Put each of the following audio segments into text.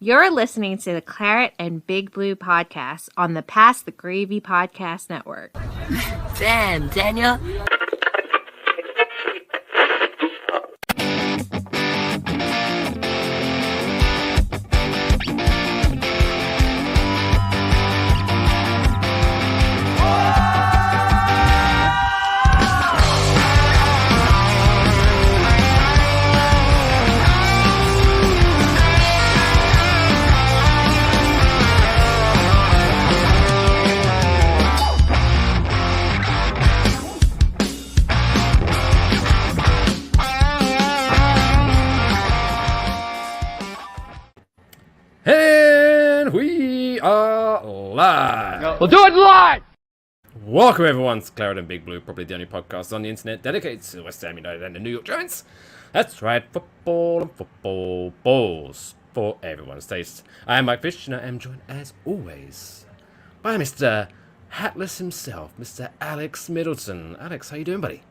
You're listening to the Claret and Big Blue podcast on the Pass the Gravy Podcast Network. Damn, Daniel. And we are live. We'll do it live! Welcome everyone to Claret and Big Blue, probably the only podcast on the internet dedicated to West Ham United and the New York Giants. That's right, football and football balls for everyone's taste. I am Mike Fish and I am joined as always by Mr. Hatless himself, Mr. Alex Middleton. Alex, how you doing, buddy?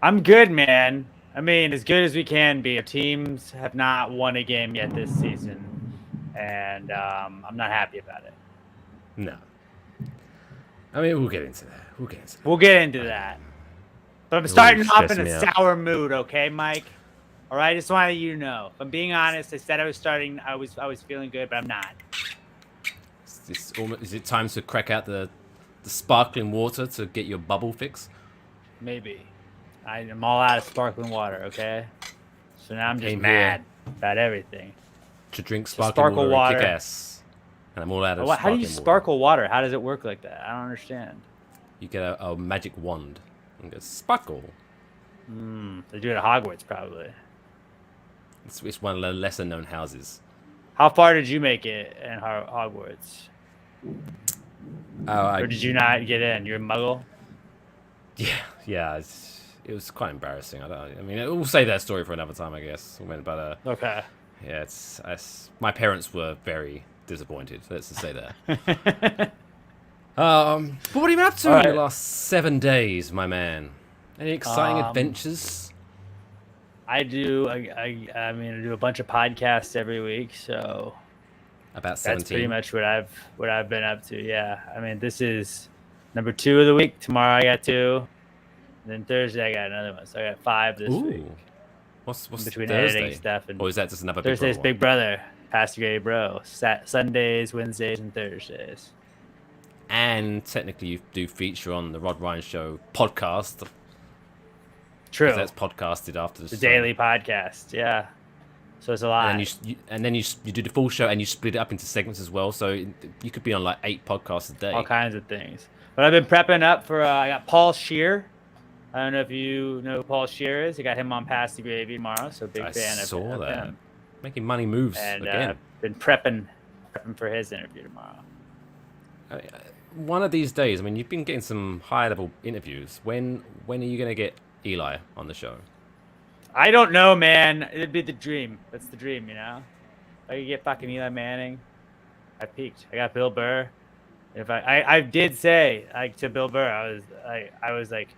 I'm good, man. I mean, as good as we can be. Our teams have not won a game yet this season, and I'm not happy about it. No. I mean, we'll get into that. We'll get into that. But I'm starting off in a sour mood, okay, Mike? All right, just wanted you to know. If I'm being honest, I said I was starting. I was feeling good, but I'm not. Is it time to crack out the sparkling water to get your bubble fix? Maybe. I'm all out of sparkling water, okay? So now I'm just mad about everything. To drink sparkling water and kick ass. And I'm all out of sparkling water. How do you sparkle water? How does it work like that? I don't understand. You get a magic wand and go sparkle. They do it at Hogwarts, probably. It's one of the lesser known houses. How far did you make it in Hogwarts? Or did you not get in? You're a muggle? Yeah. It was quite embarrassing. I mean, we'll save that story for another time, I guess. Okay. Yeah, my parents were very disappointed. Let's just say that. But what have you been up to in the last 7 days, my man? Any exciting adventures? I do. I do a bunch of podcasts every week, so about 17. That's pretty much what I've been up to. Yeah, I mean, this is number 2 of the week. Tomorrow I got 2. Then Thursday I got another one, so I got 5 this week. What's between Thursday? editing stuff and or is that just another Thursday's Big Brother Big Brother, Pass the Gravy Bro. Sundays, Wednesdays, and Thursdays. And technically, you do feature on the Rod Ryan Show podcast. True. That's podcasted after the daily podcast. Yeah. So it's a lot. And then you do the full show and you split it up into segments as well. So you could be on like 8 podcasts a day. All kinds of things. But I've been prepping up for. I got Paul Scheer. I don't know if you know who Paul Scheer is. I got him on Pass the Gravy tomorrow. So big fan of him. I saw that. Making money moves again. Been prepping for his interview tomorrow. One of these days, I mean, you've been getting some high-level interviews. When are you going to get Eli on the show? I don't know, man. It'd be the dream. That's the dream, you know? If I could get fucking Eli Manning, I peaked. I got Bill Burr. If I did say to Bill Burr, I was like,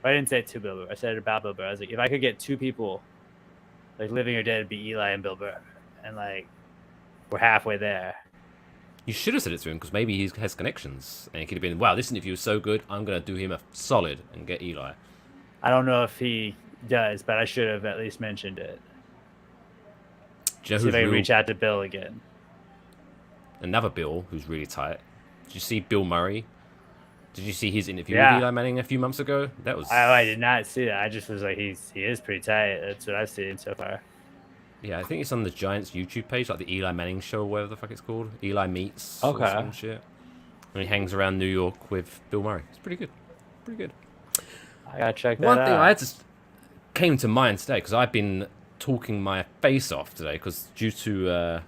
I didn't say it to Bill Burr. I said it about Bill Burr. I was like, if I could get 2 people, like living or dead, it'd be Eli and Bill Burr, and like we're halfway there. You should have said it to him because maybe he has connections, and he could have been, wow, this interview is so good, I'm going to do him a solid and get Eli. I don't know if he does, but I should have at least mentioned it. See if I can reach out to Bill again. Another Bill who's really tight. Did you see Bill Murray? Did you see his interview with Eli Manning a few months ago? That was. I did not see that. I just was like, he is pretty tight. That's what I've seen so far. Yeah, I think it's on the Giants YouTube page, like the Eli Manning Show, or whatever the fuck it's called. Eli Meets. Or some shit. And he hangs around New York with Bill Murray. It's pretty good. Pretty good. I gotta check that out. One thing I just came to mind today because I've been talking my face off today because due to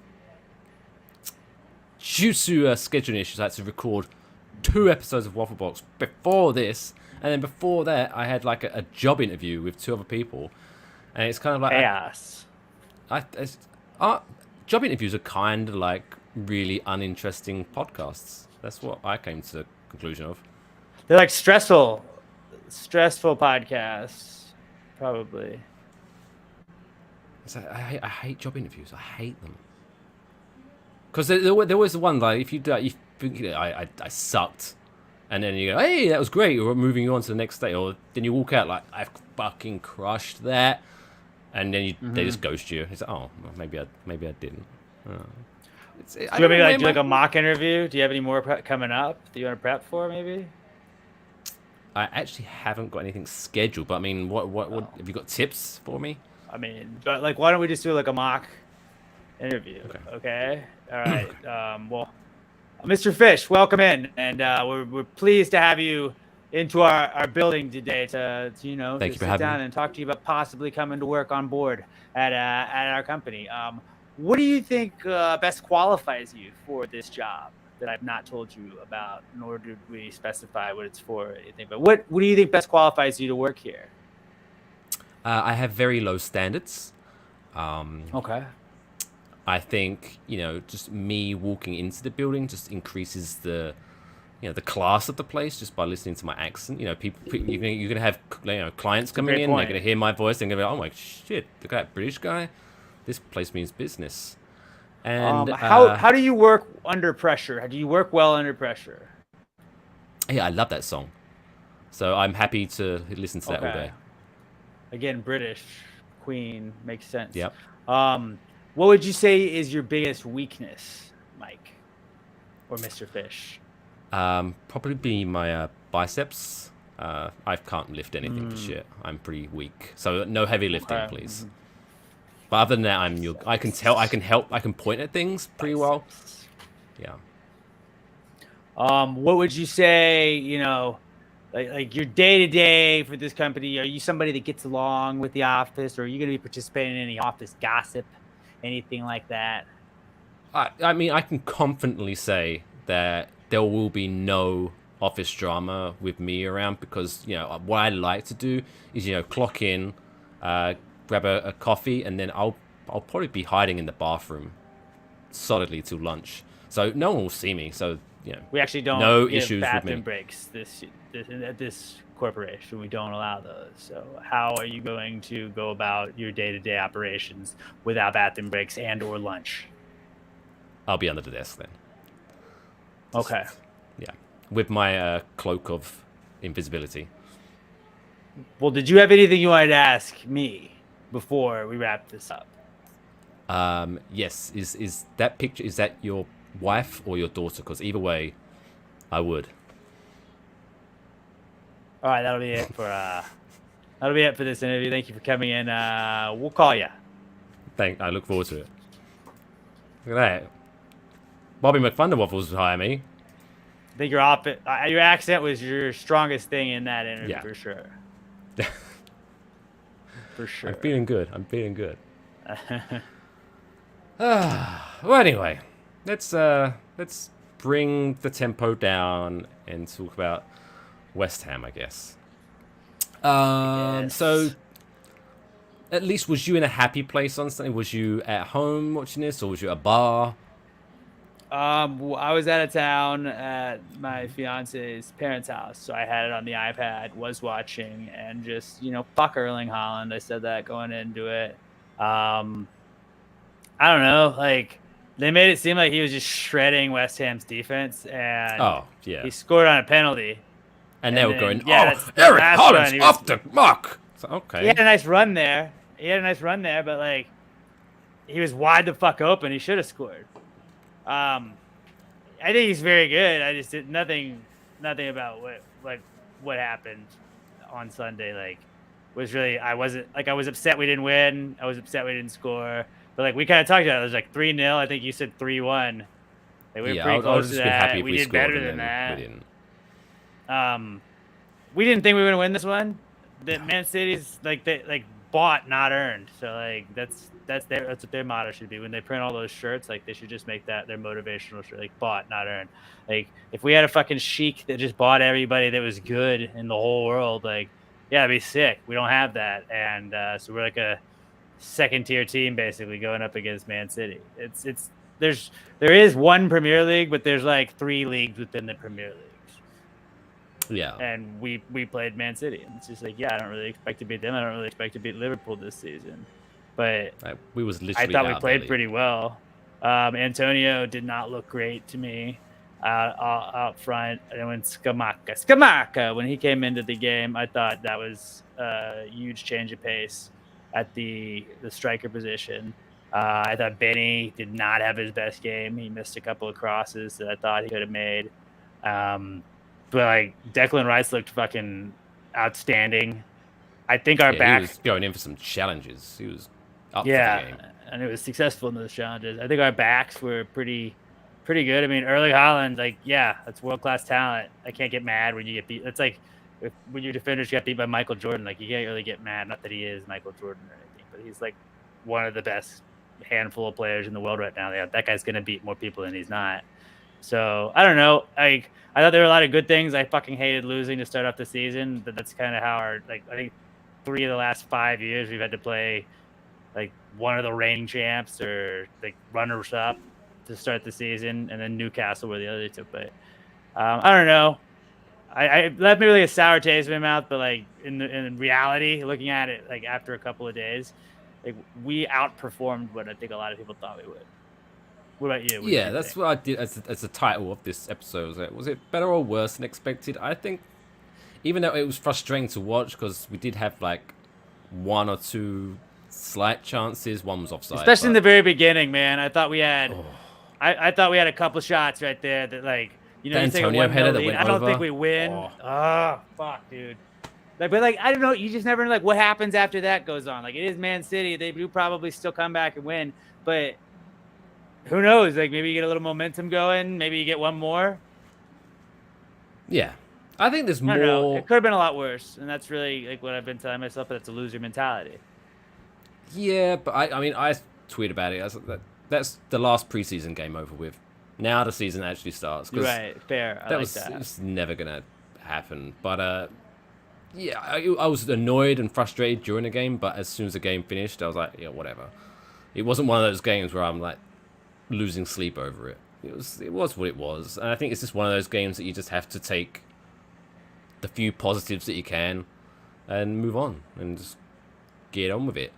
scheduling issues, I had to record 2 episodes of Waffle Box before this, and then before that I had like a job interview with 2 other people, and it's kind of like chaos. Job interviews are kind of like really uninteresting podcasts. That's what I came to the conclusion of. They're like stressful podcasts, probably. I hate job interviews. I hate them. Because there was one like if you do, you think I sucked, and then you go, hey, that was great. We're moving on to the next day, or then you walk out like I fucking crushed that, and then they just ghost you. It's like, oh, well, maybe I didn't. Do you want me to do like a mock interview? Do you have any more coming up that you want to prep for? Maybe. I actually haven't got anything scheduled, but I mean, what have you got tips for me? I mean, but like, why don't we just do like a mock interview? Okay. All right. Well, Mr. Fish, welcome in, and we're pleased to have you into our building today to Thank you for sit having down me. and talk to you about possibly coming to work on board at our company. What do you think best qualifies you for this job that I've not told you about, nor did we specify what it's for or anything? But what do you think best qualifies you to work here? I have very low standards. Okay. I think just me walking into the building just increases the class of the place just by listening to my accent. People you're gonna have clients coming in. They're gonna hear my voice. They're gonna be like, oh my shit, look at that British guy. This place means business. And how do you work under pressure? Do you work well under pressure? Yeah, I love that song. So I'm happy to listen to that all day. Again, British Queen makes sense. Yep. What would you say is your biggest weakness, Mike, or Mr. Fish? Probably be my biceps. I can't lift anything for shit. I'm pretty weak. So no heavy lifting, please. But other than that, I can tell. I can help. I can point at things pretty well. Yeah. What would you say? Like your day to day for this company. Are you somebody that gets along with the office, or are you going to be participating in any office gossip, anything like that? I mean, I can confidently say that there will be no office drama with me around because what I like to do is clock in, grab a coffee, and then I'll probably be hiding in the bathroom solidly till lunch. So no one will see me. So we actually don't give issues bathroom breaks at this corporation. We don't allow those. So how are you going to go about your day-to-day operations without bathroom breaks and/or lunch? I'll be under the desk then. Okay. Yeah, with my cloak of invisibility. Well, did you have anything you wanted to ask me before we wrap this up? Yes. Is that picture? Is that your wife or your daughter? Because either way, I would. All right, that'll be it for this interview. Thank you for coming in. We'll call you. I look forward to it. Look at that. Bobby McThunderwaffles hire me. I think your accent was your strongest thing in that interview, for sure. For sure. I'm feeling good. Well, anyway, let's bring the tempo down and talk about West Ham, I guess. So, at least, was you in a happy place on Sunday? Was you at home watching this, or was you at a bar? I was out of town at my fiance's parents' house, so I had it on the iPad, was watching, and just, fuck Erling Haaland. I said that going into it. I don't know, like, they made it seem like he was just shredding West Ham's defense, and he scored on a penalty. And they were going, Eric Haaland's off the mark. So, okay. He had a nice run there, but, like, he was wide the fuck open. He should have scored. I think he's very good. I just did nothing about what happened on Sunday. Like, I was upset we didn't win. I was upset we didn't score. But like we kind of talked about it. It was like 3-0. I think you said 3-1. Like, we were pretty close to that. We did better than that. We didn't think we were gonna win this one. Man City's bought, not earned. So like that's what their motto should be when they print all those shirts. Like, they should just make that their motivational shirt, like, bought, not earned. Like, if we had a fucking sheik that just bought everybody that was good in the whole world, like, yeah, it'd be sick. We don't have that, and so we're like a second-tier team basically going up against Man City. There is one Premier League, but there's like 3 leagues within the Premier League. Yeah. And we played Man City, and it's just like, yeah, I don't really expect to beat them. I don't really expect to beat Liverpool this season. But we was literally I thought we played pretty well. Antonio did not look great to me out front. And when Skamaka, when he came into the game, I thought that was a huge change of pace at the striker position. I thought Benny did not have his best game. He missed a couple of crosses that I thought he could have made. But like Declan Rice looked fucking outstanding. I think our back he was going in for some challenges. He was up for the game. And it was successful in those challenges. I think our backs were pretty good. I mean, Erling Haaland, like, yeah, that's world-class talent. I can't get mad when you get beat. It's like when your defenders get beat by Michael Jordan. Like, you can't really get mad. Not that he is Michael Jordan or anything, but he's like one of the best handful of players in the world right now. That guy's going to beat more people than he's not. So, I don't know. I thought there were a lot of good things. I fucking hated losing to start off the season, but that's kind of how I think 3 of the last 5 years we've had to play like one of the reigning champs or like runners up to start the season, and then Newcastle were the other two. But I don't know. I left me really a sour taste in my mouth, but like in reality, looking at it like after a couple of days, like we outperformed what I think a lot of people thought we would. What about you? Yeah, that's what I did as the title of this episode. Was it better or worse than expected? I think, even though it was frustrating to watch because we did have like 1 or 2 slight chances. One was offside, especially in the very beginning, man. I thought we had, I thought we had a couple shots right there that like, you know, Antonio header that went I don't over. think we win. Oh, fuck, dude. Like, but like, I don't know. You just never know like what happens after that goes on. Like, it is Man City. They do probably still come back and win, but who knows? Like, maybe you get a little momentum going. Maybe you get one more. Yeah, I think there's more. I don't know. It could have been a lot worse, and that's really like what I've been telling myself. But it's a loser mentality. Yeah, but I mean, I tweeted about it. That's the last preseason game over with. Now the season actually starts. Right, fair. It was never gonna happen. But yeah, I was annoyed and frustrated during the game. But as soon as the game finished, I was like, yeah, whatever. It wasn't one of those games where I'm like losing sleep over it. It was what it was, and I think it's just one of those games that you just have to take the few positives that you can and move on and just get on with it.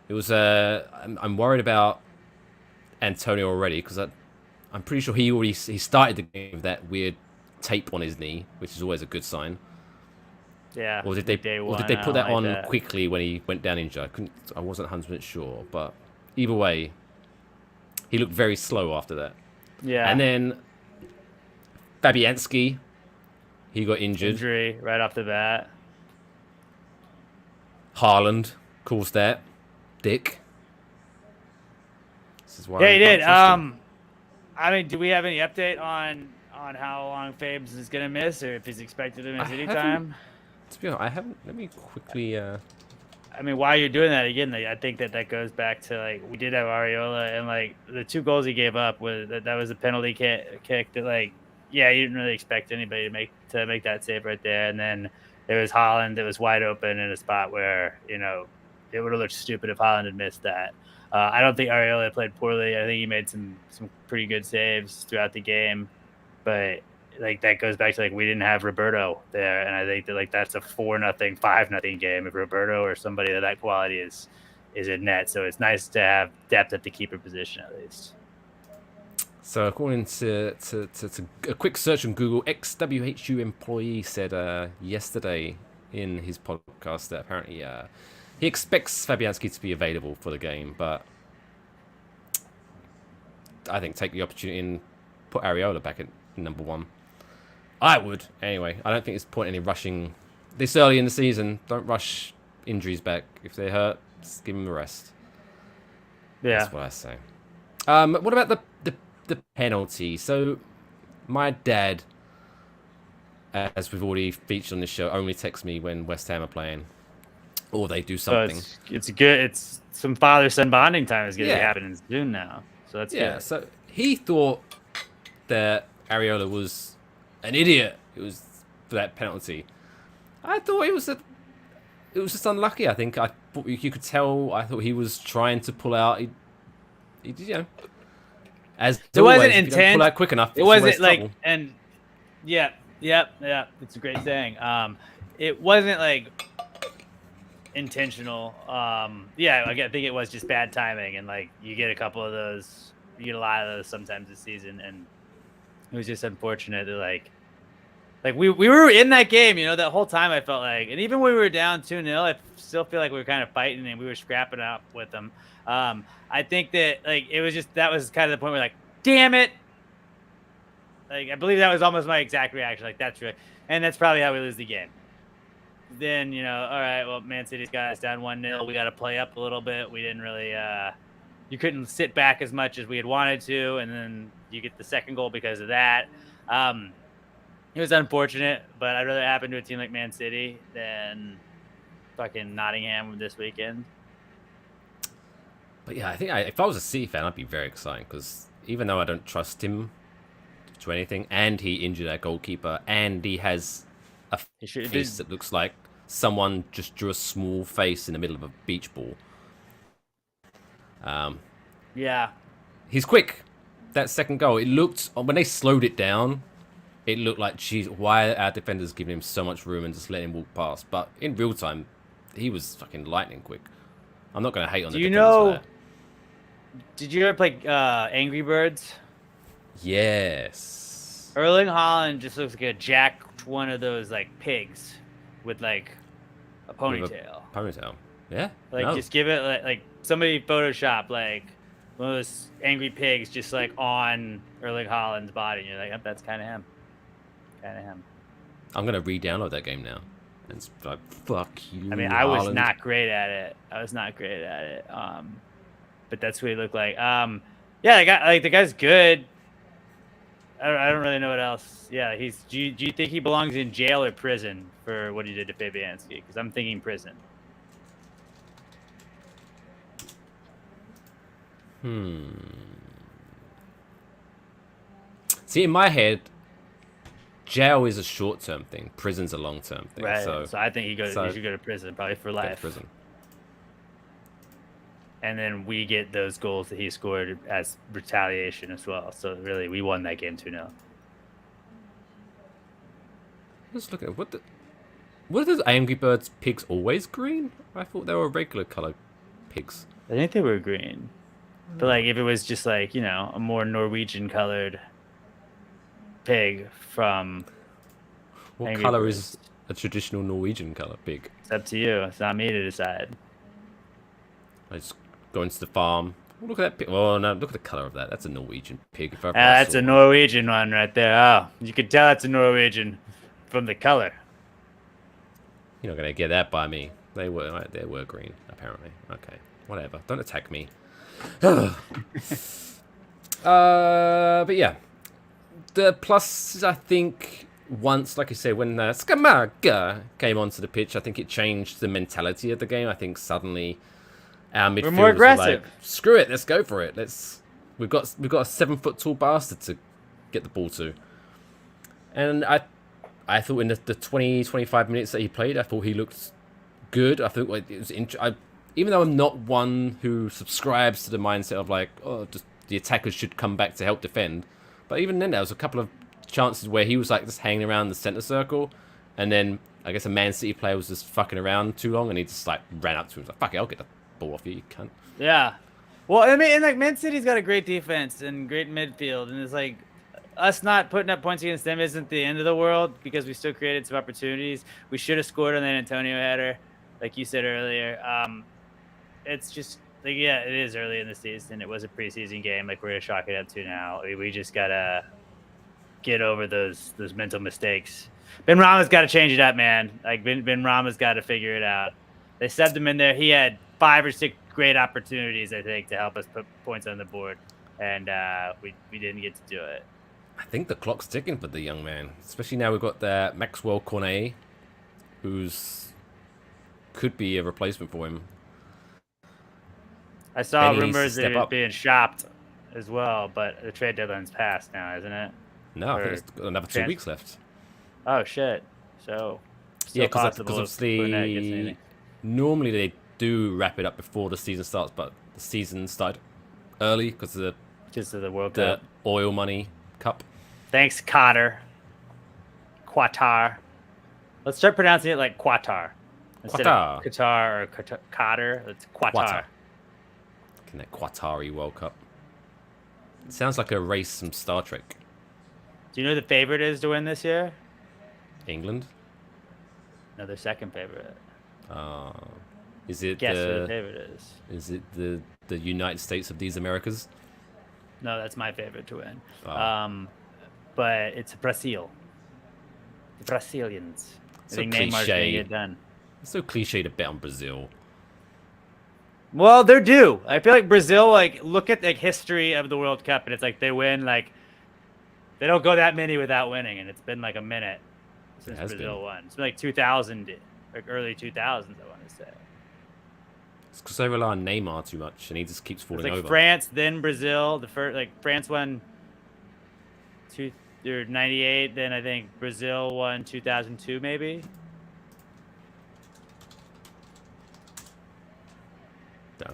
It was I'm worried about Antonio already because I'm pretty sure he started the game with that weird tape on his knee, which is always a good sign. Yeah. Or did they put that on quickly when he went down injured? I wasn't 100% sure, but either way, he looked very slow after that. Yeah. And then Fabianski, he got injured. Injury right off the bat. Haaland, cool stat. Dick. This is why yeah, he did. I mean, do we have any update on how long Fabes is gonna miss, or if he's expected to miss any time? To be honest, I haven't. Let me quickly. I mean, while you're doing that again, I think that goes back to like we did have Areola, and like the 2 goals he gave up was that was a penalty kick that like you didn't really expect anybody to make that save right there, and then there was Haaland that was wide open in a spot where it would have looked stupid if Haaland had missed that. I don't think Areola played poorly. I think he made some pretty good saves throughout the game, but like that goes back to like we didn't have Roberto there, and I think that like that's a 4-0, 5-0 game if Roberto or somebody of that quality is in net. So it's nice to have depth at the keeper position at least. So according to a quick search on Google, ex-WHU employee said yesterday in his podcast that apparently he expects Fabianski to be available for the game, but I think take the opportunity and put Areola back at number 1. I would, anyway. I don't think it's point any rushing this early in the season. Don't rush injuries back. If they hurt, just give them a rest. Yeah. That's what I say. What about the penalty? So, my dad, as we've already featured on this show, only texts me when West Ham are playing. Or they do something. So it's good. It's some father-son bonding time is going to happen in June now. So that's good. So he thought that Areola was an idiot. It was for that penalty. I thought it was just unlucky. I think you could tell. I thought he was trying to pull out. He as it always, wasn't if you don't intent. pull out quick enough. It wasn't like yeah. It's a great saying. It wasn't like intentional. I think it was just bad timing, and like you get a couple of those you get a lot of those sometimes this season, and it was just unfortunate that like we were in that game, that whole time I felt like, and even when we were down 2-0, I still feel like we were kind of fighting and we were scrapping up with them. I think that like it was just that was kind of the point where like, damn it. Like I believe that was almost my exact reaction. Like that's right, and that's probably how we lose the game. Then all right, well, Man City's got us down 1-0. We got to play up a little bit. We didn't really, you couldn't sit back as much as we had wanted to, and then you get the second goal because of that. It was unfortunate, but I'd rather it happen to a team like Man City than fucking Nottingham this weekend. But yeah, I think if I was a City fan, I'd be very excited because even though I don't trust him to do anything, and he injured our goalkeeper, and he has a face that looks like someone just drew a small face in the middle of a beach ball. Yeah. He's quick. That second goal, it looked, when they slowed it down, it looked like, geez, why are our defenders giving him so much room and just letting him walk past? But in real time, he was fucking lightning quick. I'm not going to hate on the defenders for that. Did you ever play Angry Birds? Yes. Erling Haaland just looks like a jacked one of those, like, pigs with, like, a ponytail. Ponytail. Yeah? Like, just give it, like somebody Photoshop, like, one of those angry pigs just, like, on Erling Haaland's body. And you're like, oh, that's kind of him. I'm going to re-download that game now. And it's like, fuck you, I mean, I was not great at it. But that's what he looked like. Yeah, the guy's good. I don't really know what else. Yeah, do you think he belongs in jail or prison for what he did to Fabianski? Because I'm thinking prison. See, in my head, jail is a short-term thing. Prison's a long-term thing. Right. So I think he should go to prison, probably for life. Prison. And then we get those goals that he scored as retaliation as well. So really, we won that game 2-0. Let's look at what are those Angry Birds pigs always green? I thought they were regular color pigs. I think they were green. But like if it was just like, a more Norwegian colored pig from what Angry color Birds. is a traditional Norwegian color pig? It's up to you. It's not me to decide. I just go into the farm. Oh, look at that pig. Oh no, look at the color of that. That's a Norwegian pig. If That's a Norwegian one right there. Oh, you can tell it's a Norwegian from the color. You're not gonna get that by me. They were green, apparently. Okay, whatever. Don't attack me. But yeah, the plus, I think, once, like you say, when Skamaga came onto the pitch, I think it changed the mentality of the game. I think suddenly our midfielders were more aggressive. like, screw it, let's go for it. We've got a 7-foot tall bastard to get the ball to. And I thought in the 20-25 minutes that he played, I thought he looked good. I thought it was even though I'm not one who subscribes to the mindset of like, oh, just the attackers should come back to help defend. But even then, there was a couple of chances where he was like just hanging around the center circle, and then I guess a Man City player was just fucking around too long, and he just like ran up to him, was like, "Fuck it, I'll get the ball off you cunt." Yeah, well, I mean, and like Man City's got a great defense and great midfield, and it's like us not putting up points against them isn't the end of the world because we still created some opportunities. We should have scored on that Antonio header, like you said earlier. It's just like, yeah, it is early in the season. It was a preseason game. Like we're gonna chalk it up to now. We just gotta get over those mental mistakes. Ben Rama's got to change it up, man. Like Ben Rama's got to figure it out. They subbed him in there. He had 5 or 6 great opportunities, I think, to help us put points on the board, and we didn't get to do it. I think the clock's ticking for the young man, especially now we've got that Maxwell Cornet, who's could be a replacement for him. I saw rumors that he was being shopped as well, but the trade deadline's passed now, isn't it? No, I think it's got another 2 weeks left. Oh shit! So yeah, because obviously normally they do wrap it up before the season starts, but the season started early because of the World Cup, the oil money cup. Thanks, Qatar. Let's start pronouncing it like Qatar instead of Qatar or Qatar. It's Qatar. In that Qatari World Cup. It sounds like a race from Star Trek. Do you know who the favorite is to win this year? England? No, their second favorite. Is it Guess who the favorite is? Is it the United States of these Americas? No, that's my favorite to win. Oh. But it's Brazil. The Brazilians. So I think Neymar's gonna cliche. get done. It's so cliche to bet on Brazil. Well, they're due. I feel like Brazil, like, look at the like, history of the World Cup, and it's like they win, like, they don't go that many without winning, and it's been like a minute since Brazil won. It's been like 2000, like early 2000s, I want to say. It's because they rely on Neymar too much, and he just keeps falling It's like over. France, then Brazil. The first, like, France won 98, then I think Brazil won 2002, maybe.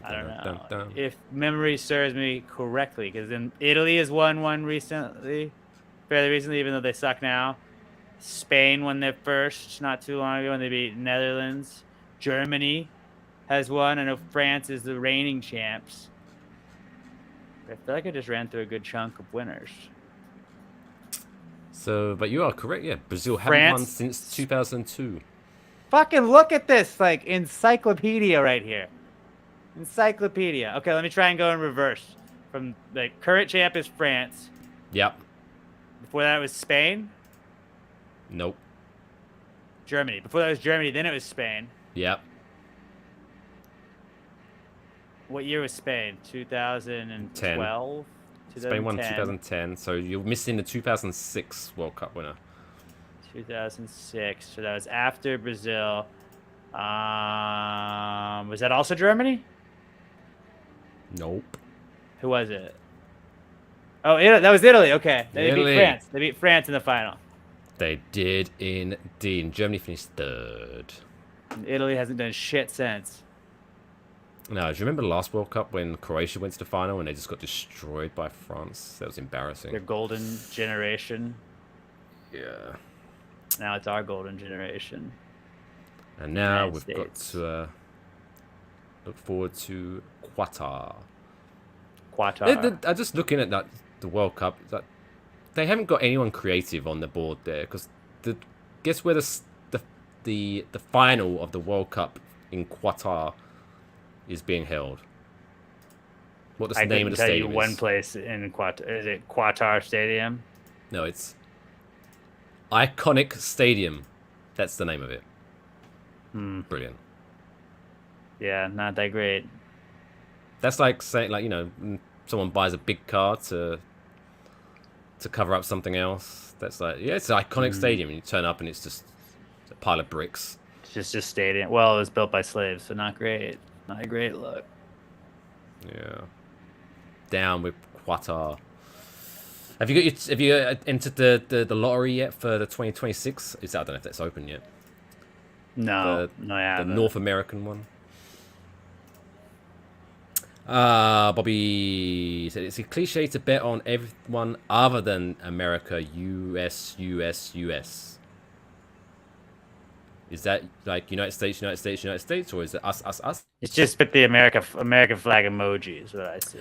I don't know. If memory serves me correctly, because then Italy has won one recently, fairly recently, even though they suck now. Spain won their first not too long ago when they beat Netherlands. Germany has won. I know France is the reigning champs. I feel like I just ran through a good chunk of winners. So, but you are correct, yeah. Brazil haven't won since 2002. Fucking look at this, like, encyclopedia right here. Encyclopedia. Okay, let me try and go in reverse. From the current champ is France. Yep. Before that it was Spain. Nope. Germany. Before that was Germany, then it was Spain. Yep. What year was Spain? 2012? Spain won 2010, so you're missing the 2006 World Cup winner. 2006. So that was after Brazil. Was that also Germany? Nope. Who was it? Oh, that was Italy. Okay. They beat France. They beat France in the final. They did indeed. Germany finished third. Italy hasn't done shit since. No, do you remember the last World Cup when Croatia went to the final and they just got destroyed by France? That was embarrassing. Their golden generation. Yeah. Now it's our golden generation. And now we've got to look forward to Qatar. I'm just looking at the World Cup. They haven't got anyone creative on the board there, because guess where the final of the World Cup in Qatar is being held. What the name of the stadium is? One place in Qatar. Is it Qatar Stadium? No, it's Iconic Stadium. That's the name of it. Brilliant. Yeah, not that great. That's like saying, like, you know, someone buys a big car to cover up something else. That's like, yeah, it's an iconic stadium, and you turn up and it's just a pile of bricks. It's just a stadium. Well, it was built by slaves, so not great. Not a great look. Yeah. Down with Qatar. Have you entered the lottery yet for the 2026? I don't know if that's open yet. No, the North American one. Bobby said it's a cliche to bet on everyone other than America. US. Is that like United States, or is it us? It's just with the American flag emoji is what I see.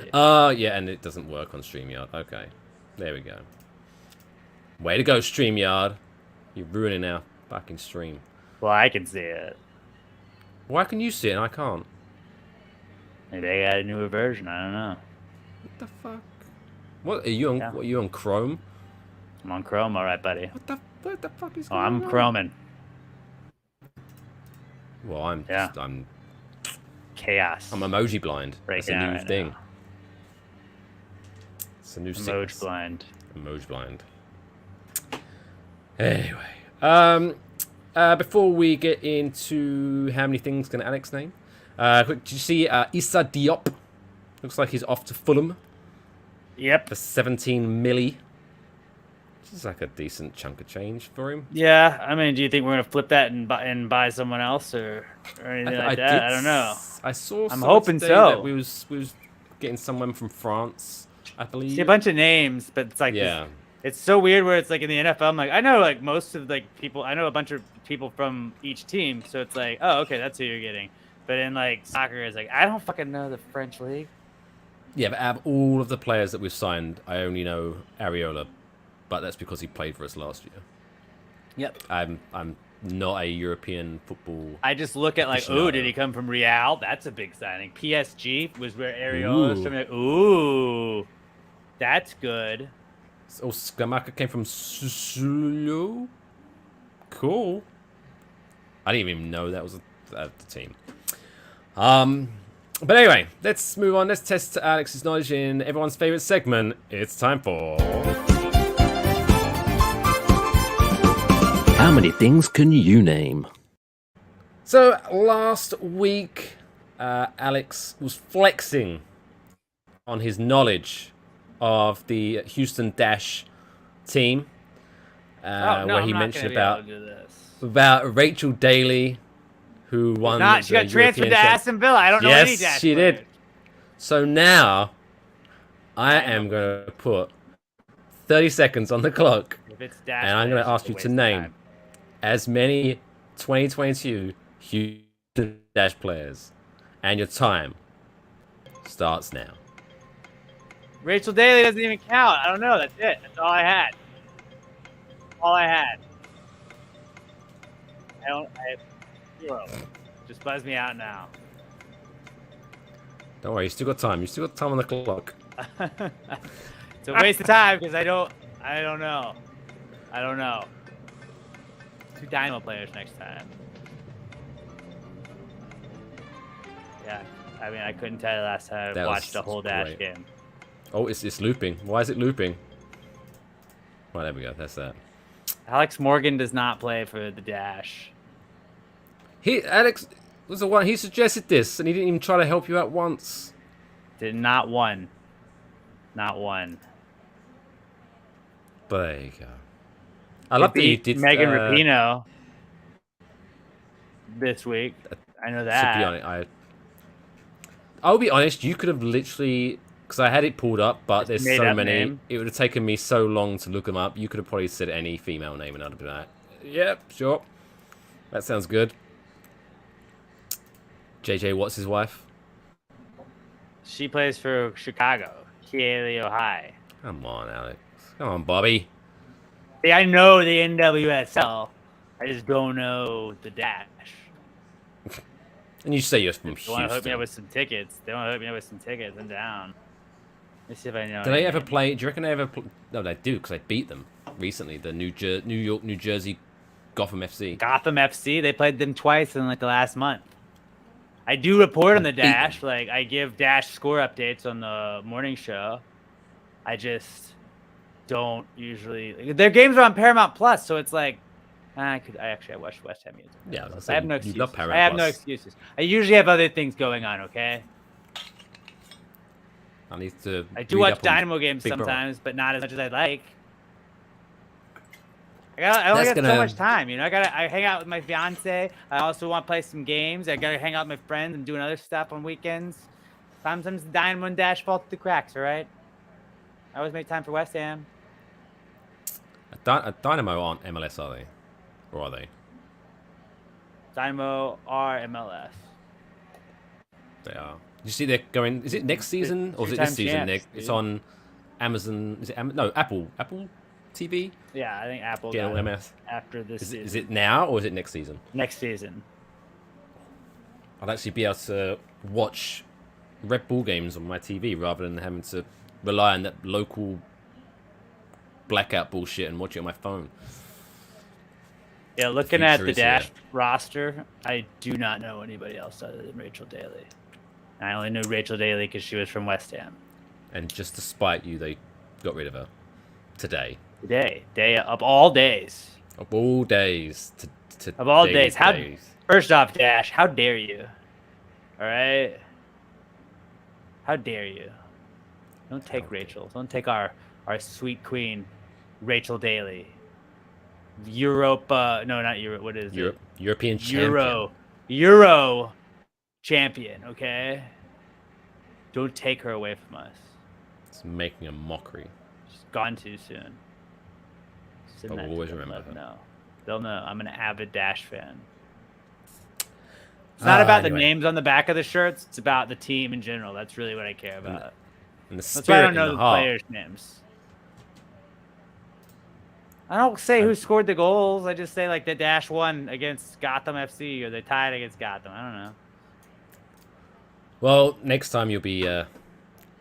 Yeah, and it doesn't work on StreamYard. Okay, there we go. Way to go, StreamYard. You're ruining our fucking stream. Well, I can see it. Why can you see it and I can't? Maybe they got a newer version. I don't know. What the fuck? What are you on? Yeah. What, are you on Chrome? I'm on Chrome, all right, buddy. What the fuck is Oh, going on? I'm Chroming. Well, I'm chaos. I'm emoji blind. That's a new thing. Now. It's a new Emoji blind. Emoji blind. Anyway, before we get into how many things can Alex name, quick, did you see Issa Diop? Looks like he's off to Fulham. Yep. For 17 milli. Which is like a decent chunk of change for him. Yeah, I mean, do you think we're gonna flip that and buy someone else or anything like that? I don't know. I saw. I'm hoping so. That we was getting someone from France, I believe. See a bunch of names, but it's like it's so weird where it's like in the NFL. I'm like, I know like most of like people. I know a bunch of people from each team, so it's like, oh, okay, that's who you're getting. But in like soccer, it's like I don't fucking know the French league. Yeah, but out of all of the players that we've signed, I only know Areola, but that's because he played for us last year. Yep. I'm not a European football. I just look at like, aficionado. ooh, did he come from Real? That's a big signing. PSG was where Areola was from. Like, ooh, that's good. Oh, Scamacca came from Sulu. Cool. I didn't even know that was the team. But anyway, let's move on. Let's test Alex's knowledge in everyone's favorite segment. It's time for. How many things can you name? So last week, Alex was flexing on his knowledge of the Houston Dash team, where he mentioned about Rachel Daly, who won. She got transferred to Aston Villa. I don't know any Dash. Yes, she did. So now, I am going to put 30 seconds on the clock, and I'm going to ask you to name as many 2022 Houston Dash players, and your time starts now. Rachel Daly doesn't even count. I don't know. That's it. That's all I had. I have 0. Just buzz me out now. Don't worry, you still got time. You still got time on the clock. It's a waste of time because I don't know. I don't know. 2 Dynamo players next time. Yeah, I mean, I couldn't tell you last time I watched a whole Dash game. Oh, it's looping. Why is it looping? Well, there we go. That's that. Alex Morgan does not play for the Dash. Alex was the one. He suggested this, and he didn't even try to help you out once. Did not one. Not one. But there you go. I love that you did Megan Rapinoe this week. I know that. To be honest, I'll be honest. You could have literally, because I had it pulled up, but there's so many. Name. It would have taken me so long to look them up. You could have probably said any female name, and I'd have been like, "Yep, sure, that sounds good." JJ, what's his wife? She plays for Chicago. Kealio High. Come on, Alex. Come on, Bobby. See, I know the NWSL. I just don't know the Dash. And you say you're from Houston. They want to hook me up with some tickets. I'm down. Let's see if I know. Do they ever play? Do you reckon they ever? No, they do because I beat them recently. The New York, New Jersey, Gotham FC. Gotham FC. They played them twice in like the last month. I do report on the Dash. Like I give Dash score updates on the morning show. I just don't usually. Their games are on Paramount Plus, so it's like I watched West Ham. Yeah, I have no excuses. Love Paramount I have Plus. no excuses. I usually have other things going on. Okay. I do watch Dynamo games sometimes, but not as much as I'd like. I only got so much time, you know. I hang out with my fiance. I also want to play some games. I gotta hang out with my friends and doing other stuff on weekends. Sometimes Dynamo and Dash fall through the cracks. All right. I always make time for West Ham. Dynamo aren't MLS, are they? Or are they? Dynamo are MLS. They are. You see, they're going. Is it next season or is it this season? It's on Amazon. Is it no Apple TV? Yeah, I think Apple. Get on MS after this season. Is it now or is it next season? Next season. I'll actually be able to watch Red Bull games on my TV rather than having to rely on that local blackout bullshit and watch it on my phone. Yeah, looking at the Dash roster, I do not know anybody else other than Rachel Daly. I only knew Rachel Daly because she was from West Ham. And just to spite you, they got rid of her today. Day of all days. Of all days. Of all days. First off, Dash, how dare you? All right? How dare you? Don't take Rachel. Don't take our sweet queen, Rachel Daly. Europa. No, not Europe. What is it? European champion. Euro champion, okay? Don't take her away from us. It's making a mockery. She's gone too soon. But we'll always remember her. No. They'll know. I'm an avid Dash fan. It's not about the names on the back of the shirts. It's about the team in general. That's really what I care about. And the That's why I spirit don't and know the the heart. players' names. I don't say who scored the goals. I just say like the -1 against Gotham FC or they tied against Gotham. I don't know. Well, next time you'll be,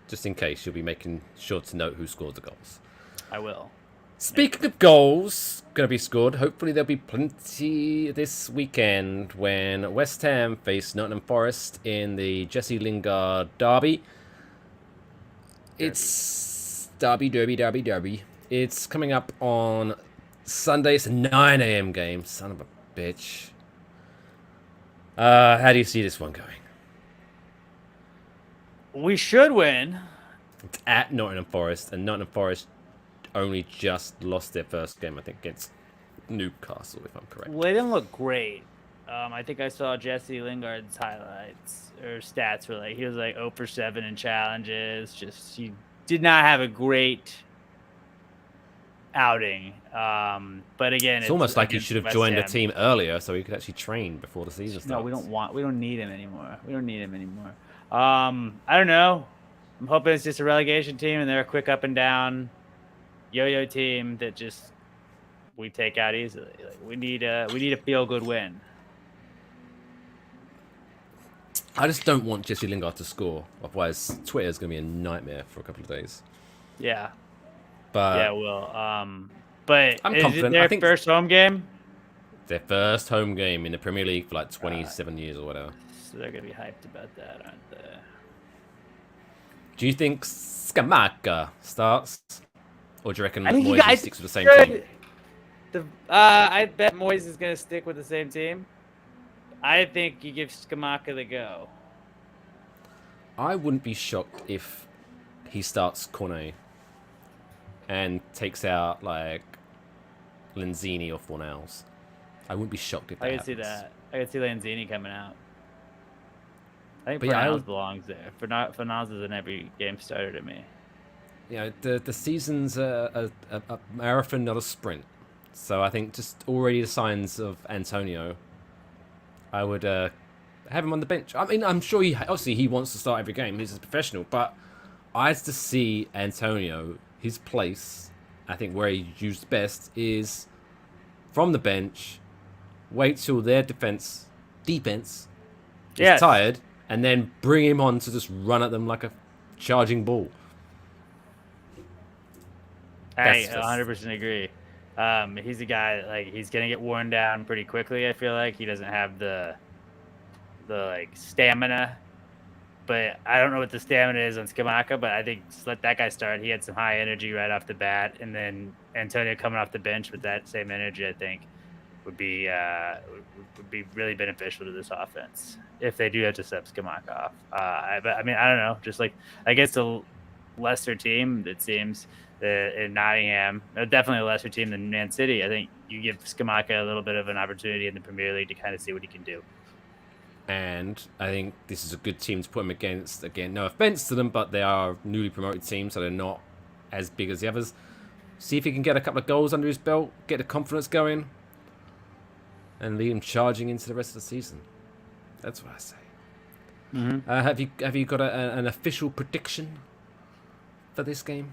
just in case, you'll be making sure to note who scored the goals. I will. Speaking of goals going to be scored, hopefully there'll be plenty this weekend when West Ham face Nottingham Forest in the Jesse Lingard derby. It's derby. It's coming up on Sunday. It's a 9 a.m. game. Son of a bitch. How do you see this one going? We should win. It's at Nottingham Forest, and Nottingham Forest only just lost their first game, I think, against Newcastle, if I'm correct. Well, they didn't look great. I think I saw Jesse Lingard's highlights or stats were like he was like 0 for 7 in challenges. Just he did not have a great outing. But again, It's almost like he against should have West joined the Ham. team earlier so he could actually train before the season starts. No, we don't need him anymore. I don't know. I'm hoping it's just a relegation team and they're a quick up and down yo-yo team that just we take out easily. Like we need a feel good win. I just don't want Jesse Lingard to score. Otherwise, Twitter's going to be a nightmare for a couple of days. Yeah. But Yeah, well, but I'm is confident. it their I think first home game? their first home game in the Premier League for like 27 years or whatever. So they're gonna be hyped about that, aren't they? Do you think Skamaka starts? Or do you reckon I think you Moyes guys sticks with the same should. team? I bet Moyes is gonna stick with the same team. I think you give Skamaka the go. I wouldn't be shocked if he starts Cornet and takes out like Lanzini or Fornals. I wouldn't be shocked if that I could see happens. that. I could see Lanzini coming out. I think But yeah, Fornals belongs there. Fornals is an every game starter to me. You know, the season's a marathon, not a sprint. So I think just already the signs of Antonio, I would have him on the bench. I mean, I'm sure obviously he wants to start every game. He's a professional, but I had to see Antonio, his place, I think where he's used best is from the bench, wait till their defense is tired, and then bring him on to just run at them like a charging bull. I 100% agree. He's a guy like he's gonna get worn down pretty quickly. I feel like he doesn't have the like stamina, but I don't know what the stamina is on Skamaka. But I think just let that guy start. He had some high energy right off the bat, and then Antonio coming off the bench with that same energy, I think would be really beneficial to this offense if they do have to sub Skamaka off. But I mean, I don't know, just like against a lesser team, it seems. In Nottingham, definitely a lesser team than Man City. I think you give Skamaka a little bit of an opportunity in the Premier League to kind of see what he can do. And I think this is a good team to put him against. Again, no offense to them, but they are a newly promoted team, so they're not as big as the others. See if he can get a couple of goals under his belt, get the confidence going, and lead him charging into the rest of the season. That's what I say. Mm-hmm. Have you got an official prediction for this game?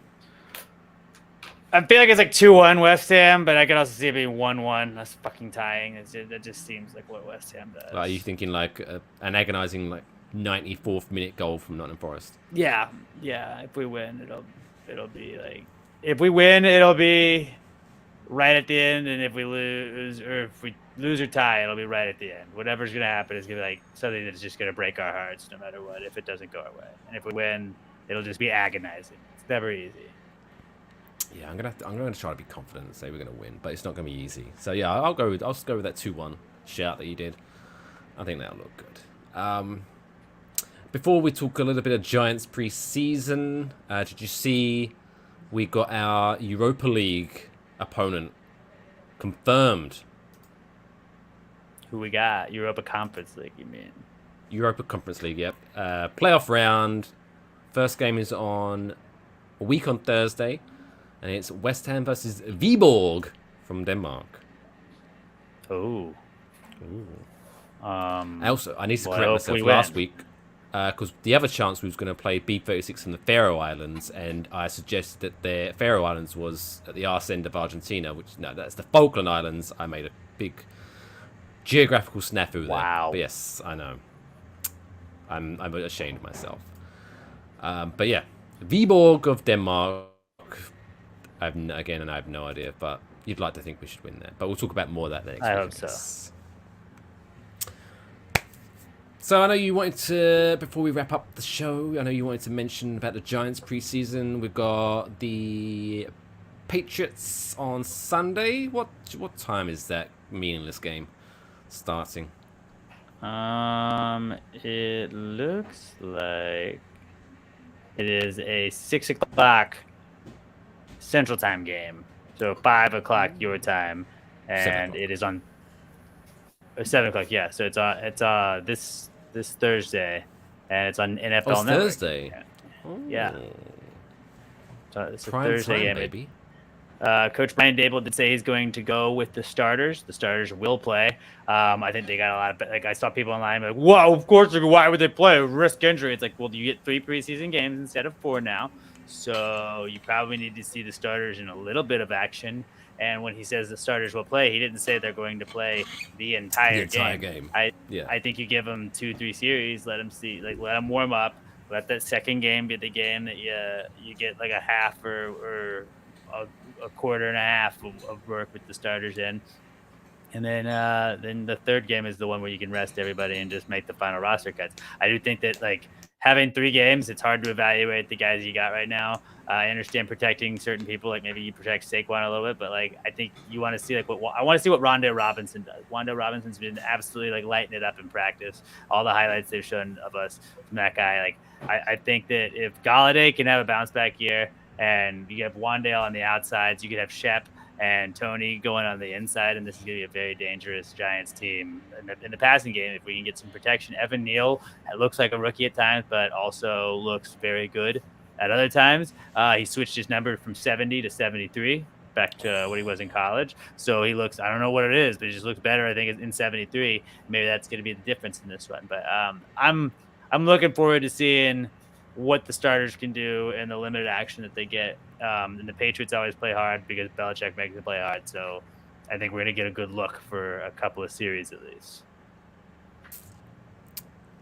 I feel like it's like 2-1 West Ham, but I could also see it being 1-1. That's fucking tying. That just seems like what West Ham does. Like, are you thinking like an agonizing like 94th minute goal from Nottingham Forest? Yeah. If we win, it'll be like if we win, it'll be right at the end, and if we lose or tie, it'll be right at the end. Whatever's gonna happen is gonna be like something that's just gonna break our hearts, no matter what. If it doesn't go our way, and if we win, it'll just be agonizing. It's never easy. Yeah, I'm gonna try to be confident and say we're gonna win, but it's not gonna be easy. So yeah, I'll just go with that 2-1 shout that you did. I think that'll look good. Before we talk a little bit of Giants pre-season, did you see we got our Europa League opponent confirmed? Who we got? Europa Conference League, you mean? Europa Conference League, yep. Playoff round. First game is on a week on Thursday. And it's West Ham versus Viborg from Denmark. Oh. I need to correct myself. Last week, because the other chance we was going to play B36 in the Faroe Islands, and I suggested that the Faroe Islands was at the arse end of Argentina, which, no, that's the Falkland Islands. I made a big geographical snafu there. Wow. But yes, I know. I'm ashamed of myself. But yeah, Viborg of Denmark. I have no idea, but you'd like to think we should win that. But we'll talk about more of that next week. I hope so. So I know you wanted to, before we wrap up the show, I know you wanted to mention about the Giants preseason. We've got the Patriots on Sunday. What time is that meaningless game starting? It looks like it is a 6 o'clock Central Time game, so 5 o'clock your time, and it is on 7 o'clock. Yeah, so it's this Thursday, and it's on NFL Network. Thursday. Yeah. So it's a Prime Thursday time, game. baby. Coach Brian Dable did say he's going to go with the starters. The starters will play. I think they got a lot of, I saw people online like, "Whoa, of course! Why would they play? Risk injury." It's like, well, you get 3 preseason games instead of 4 now, so you probably need to see the starters in a little bit of action. And when he says the starters will play, he didn't say they're going to play the entire game. I think you give them 2-3 series, let them warm up, let that second game be the game that you get like a half or a quarter and a half of work with the starters in. And then the third game is the one where you can rest everybody and just make the final roster cuts. I do think that having 3 games, it's hard to evaluate the guys you got right now. I understand protecting certain people, like maybe you protect Saquon a little bit, but I think you want to see what Rondé Robinson does. Rondé Robinson's been absolutely lighting it up in practice. All the highlights they've shown of us from that guy. I think that if Galladay can have a bounce back year, and you have Wandale on the outsides, you could have Shep and Tony going on the inside, and this is going to be a very dangerous Giants team in the passing game if we can get some protection. Evan Neal looks like a rookie at times, but also looks very good at other times. He switched his number from 70 to 73, back to what he was in college. So he looks, I don't know what it is, but he just looks better, I think, in 73. Maybe that's going to be the difference in this one. But I'm looking forward to seeing what the starters can do and the limited action that they get. And the Patriots always play hard because Belichick makes them play hard. So I think we're going to get a good look for a couple of series at least.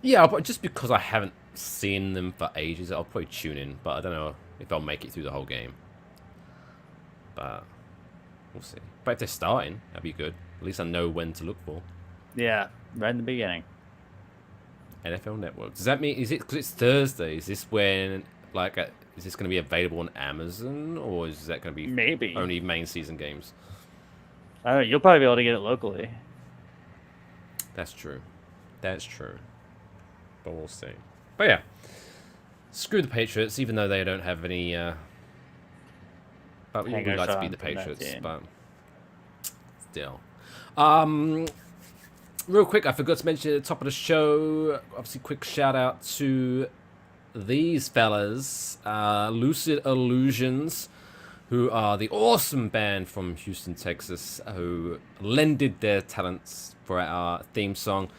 Yeah, just because I haven't seen them for ages, I'll probably tune in, but I don't know if I'll make it through the whole game. But we'll see. But if they're starting, that'd be good. At least I know when to look for. Yeah, right in the beginning. NFL Network. Does that mean, is it because it's Thursday? Is this when, is this going to be available on Amazon, or is that going to be maybe only main season games? I don't know. You'll probably be able to get it locally. That's true. But we'll see. But yeah, screw the Patriots, even though they don't have any. But we would like to beat the Patriots, but still. Real quick, I forgot to mention at the top of the show, obviously quick shout out to these fellas, Lucid Illusions, who are the awesome band from Houston, Texas, who lended their talents for our theme song.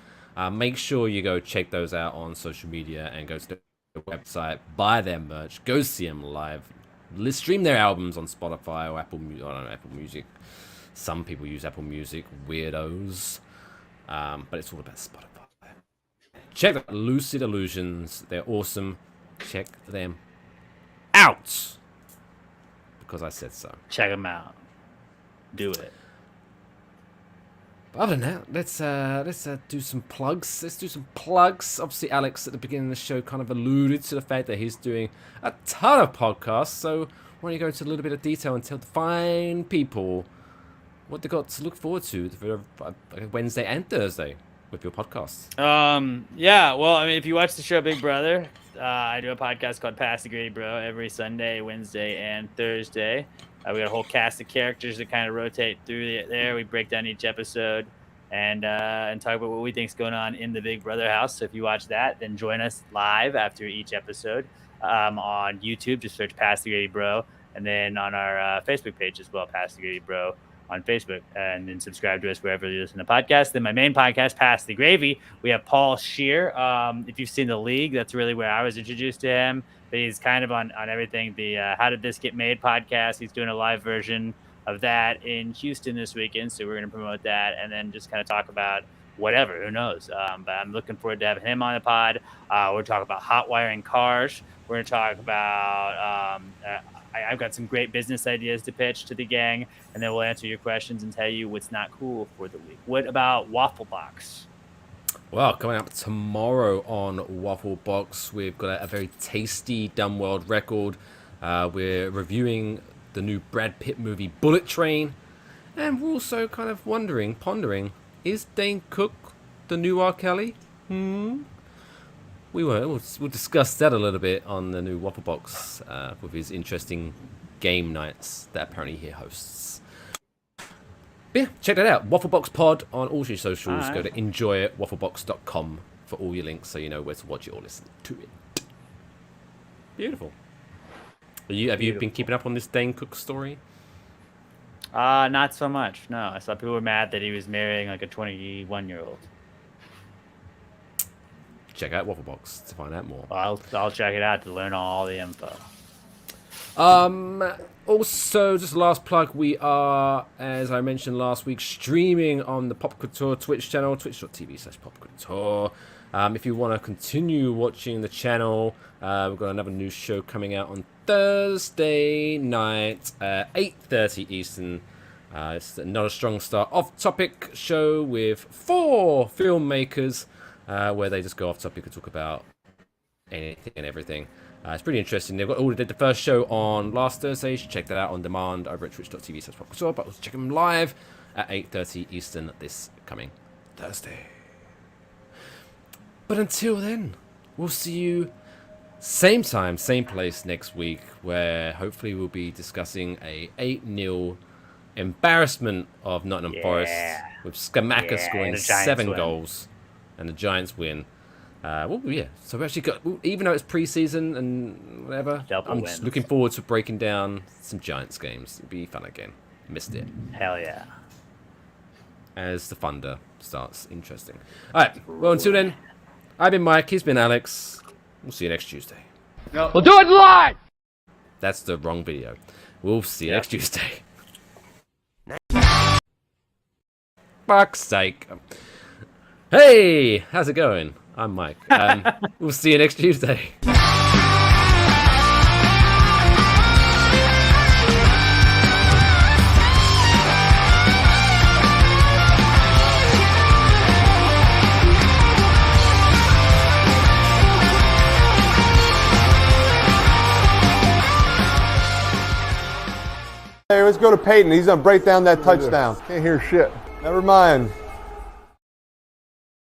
Make sure you go check those out on social media and go to the website, buy their merch, go see them live, stream their albums on Spotify or Apple Music. Some people use Apple Music, weirdos. But it's all about Spotify. Check out Lucid Illusions. They're awesome. Check them out. Because I said so. Check them out. Do it. But other than that, let's do some plugs. Obviously, Alex at the beginning of the show kind of alluded to the fact that he's doing a ton of podcasts. So why don't you go into a little bit of detail and tell the fine people what they got to look forward to for Wednesday and Thursday with your podcasts. Yeah, well, I mean, if you watch the show Big Brother, I do a podcast called Pass the Grade Bro every Sunday, Wednesday, and Thursday. We got a whole cast of characters that kind of rotate through there. We break down each episode and talk about what we think is going on in the Big Brother house. So if you watch that, then join us live after each episode on YouTube. Just search Pass the Grade Bro. And then on our Facebook page as well, Pass the Grade Bro. on Facebook, and then subscribe to us wherever you listen to podcasts. Then my main podcast, Pass the Gravy, we have Paul Scheer. If you've seen The League, that's really where I was introduced to him. But he's kind of on everything. The How Did This Get Made podcast, he's doing a live version of that in Houston this weekend, so we're going to promote that and then just kind of talk about whatever, who knows. But I'm looking forward to having him on the pod. We're talking about hot wiring cars. We're going to talk about I've got some great business ideas to pitch to the gang, and then we'll answer your questions and tell you what's not cool for the week. What about Waffle Box? Well, coming up tomorrow on Waffle Box, we've got a very tasty Dumb World record. We're reviewing the new Brad Pitt movie Bullet Train, and we're also kind of pondering, is Dane Cook the new R. Kelly? We'll discuss that a little bit on the new Waffle Box with his interesting game nights that apparently he hosts. But yeah, check that out. Waffle Box Pod on all your socials. All right. Go to enjoywafflebox.com for all your links so you know where to watch it or listen to it. Beautiful. Have you been keeping up on this Dane Cook story? Not so much. No, I saw people were mad that he was marrying like a 21-year-old. Check out Waffle Box to find out more. I'll check it out to learn all the info. Also, just last plug, we are, as I mentioned last week, streaming on the Pop Couture Twitch channel, twitch.tv/popcouture. If you want to continue watching the channel, we've got another new show coming out on Thursday night at 8:30 Eastern. It's Not a Strong Start off-topic show with 4 filmmakers where they just go off-topic and talk about anything and everything. It's pretty interesting. They've already did the first show on last Thursday. You should check that out on demand over at twitch.tv/popcouture. But we'll check them live at 8:30 Eastern this coming Thursday. But until then, we'll see you same time, same place next week, where hopefully we'll be discussing a 8-0 embarrassment of Nottingham Forest, with Skamaka scoring 7 goals and the Giants win. So we actually got, even though it's pre-season and whatever, I'm just looking forward to breaking down some Giants games. It'll be fun again. Missed it. Hell yeah. As the Thunder starts interesting. Alright, well until then, I've been Mike, he's been Alex. We'll see you next Tuesday. We'll do it live! That's the wrong video. We'll see you next Tuesday. Fuck's sake. Hey, how's it going? I'm Mike. We'll see you next Tuesday. Hey, let's go to Peyton. He's going to break down that touchdown. Can't hear shit. Never mind.